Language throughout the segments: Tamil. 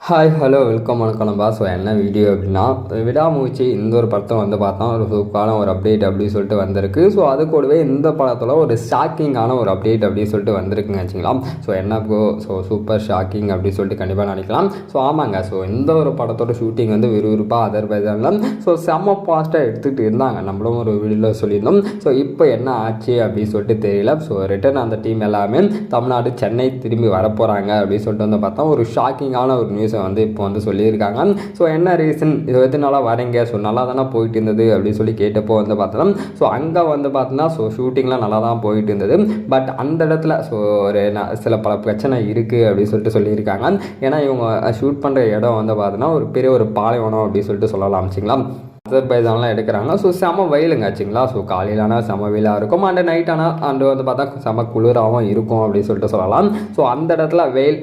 ஹாய் ஹலோ வெல்கம் வணக்கம் நம்பா. ஸோ என்ன வீடியோ அப்படின்னா, விடாமுயற்சி இந்த ஒரு படத்தை வந்து பார்த்தா ஒரு சூப்பரான ஒரு அப்டேட் அப்படின்னு சொல்லிட்டு வந்திருக்கு. ஸோ அது கூடவே இந்த படத்தில் ஒரு ஷாக்கிங்கான ஒரு அப்டேட் அப்படின்னு சொல்லிட்டு வந்திருக்குங்க வச்சுங்களா. ஸோ என்ன ஸோ சூப்பர் ஷாக்கிங் அப்படின்னு சொல்லிட்டு கண்டிப்பாக நினைக்கலாம். ஸோ ஆமாங்க, ஸோ இந்த ஒரு படத்தோட ஷூட்டிங் வந்து விறுவிறுப்பாக அதர்பைஜானில் ஸோ செம்ம ஃபாஸ்ட்டாக எடுத்துகிட்டு இருந்தாங்க. நம்மளும் ஒரு வீடியோவில் சொல்லியிருந்தோம். ஸோ இப்போ என்ன ஆச்சு அப்படின்னு சொல்லிட்டு தெரியல. ஸோ ரிட்டர்ன் அந்த டீம் எல்லாமே தமிழ்நாடு சென்னை திரும்பி வரப்போகிறாங்க அப்படின்னு சொல்லிட்டு வந்து பார்த்தா ஒரு ஷாக்கிங்கான ஒரு நியூஸ் வந்து இப்போ வந்து சொல்லியிருக்காங்க. ஸோ என்ன ரீசன், இது எதனால வரீங்க, ஸோ நல்லா தானே போயிட்டு இருந்தது அப்படின்னு சொல்லி கேட்டப்போ வந்து பார்த்தோம். ஸோ அங்கே வந்து பார்த்தோன்னா ஸோ ஷூட்டிங்லாம் நல்லா தான் போயிட்டு இருந்தது. பட் அந்த இடத்துல ஸோ ஒரு சில பல பிரச்சனை இருக்குது அப்படின்னு சொல்லிட்டு சொல்லியிருக்காங்க. ஏன்னா இவங்க ஷூட் பண்ணுற இடம் வந்து பார்த்தோன்னா ஒரு பெரிய ஒரு பாலைவனம் அப்படின்னு சொல்லிட்டு சொல்லலாம் வச்சுங்களா. அதர்பைஜான்லாம் எடுக்கிறாங்க. ஸோ செம வெயிலுங்க ஆச்சுங்களா. ஸோ காலையிலானா செம வெயிலாக இருக்கும், அண்டு நைட் ஆனால் அண்டு வந்து பார்த்தா செம குளிராகவும் இருக்கும் அப்படின்னு சொல்லிட்டு சொல்லலாம். ஸோ அந்த இடத்துல வெயில்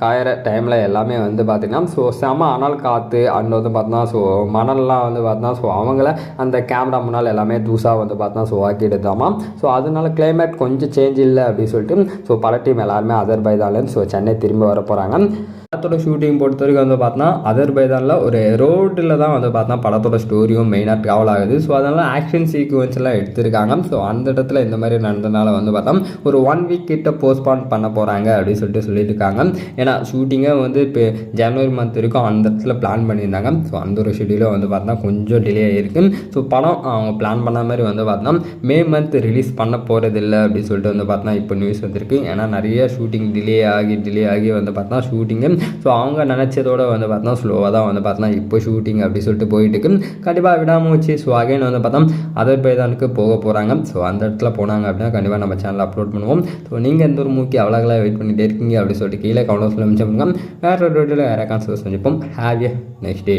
காயிற டைமில் எல்லாமே வந்து பார்த்திங்கன்னா ஸோ செம அனல் காற்று அண்டு வந்து பார்த்தோன்னா ஸோ மணல்லாம் வந்து பார்த்தோன்னா ஸோ அவங்கள அந்த கேமரா முன்னால் எல்லாமே தூசாக வந்து பார்த்தா ஸோ ஆக்கி எடுத்தாமா. ஸோ அதனால கிளைமேட் கொஞ்சம் சேஞ்ச் இல்லை அப்படின்னு சொல்லிட்டு ஸோ பல டீம் எல்லாருமே அதர்பைஜான்லேருந்து ஸோ சென்னை திரும்பி வர போகிறாங்க. படத்தோட ஷூட்டிங் பொறுத்த வரைக்கும் வந்து பார்த்தோன்னா அதர்பைஜானில் ஒரு ரோட்டில் தான் வந்து பார்த்தா படத்தோட ஸ்டோரியும் மெயினாக ட்ராவல் ஆகுது. ஸோ அதனால் ஆக்ஷன் சீக்வன்ஸ் எல்லாம் எடுத்திருக்காங்க. ஸோ அந்த இடத்துல இந்த மாதிரி நடந்ததுனால வந்து பார்த்தா ஒரு 1 வீக் கிட்ட போஸ்ட்பான் பண்ண போகிறாங்க அப்படின்னு சொல்லிட்டு இருக்காங்க. ஏன்னா ஷூட்டிங்கை வந்து இப்போ ஜனவரி மந்த் வரைக்கும் அந்த இடத்துல பிளான் பண்ணியிருந்தாங்க. ஸோ அந்த ஒரு ஷெடியூலும் வந்து பார்த்தா கொஞ்சம் டிலே ஆகிருக்கு. ஸோ படம் அவங்க பிளான் பண்ண மாதிரி வந்து பார்த்தா மே மந்த் ரிலீஸ் பண்ண போகிறதில்ல அப்படின்னு சொல்லிட்டு வந்து பார்த்தா இப்போ நியூஸ் வந்திருக்கு. ஏன்னா நிறைய ஷூட்டிங் டிலே ஆகி வந்து பார்த்தா ஷூட்டிங்கு ஸோ அவங்க நினச்சதோட வந்து பார்த்தா ஸ்லோவாக தான் வந்து பார்த்தா இப்போ ஷூட்டிங் அப்படி சொல்லிட்டு போயிட்டு இருக்கு. கண்டிப்பாக விடாமுயற்சி ஸோ அகைன் வந்து பார்த்தா அதர்பைஜானுக்கு போக போகிறாங்க. ஸோ அந்த இடத்துல போனாங்க அப்படின்னா கண்டிப்பாக நம்ம சேனலில் அப்லோட் பண்ணுவோம். ஸோ நீங்கள் எந்த ஒரு மூக்கி அவ்வளோகளாக வெயிட் பண்ணிகிட்டே இருக்கீங்க அப்படின்னு சொல்லிட்டு கீழே கமெண்ட்ஸில் மிச்சம் வேறு ஒரு வீடியோவில் வேறு கான்சர்ஸ் சந்திப்போம். Have a next day.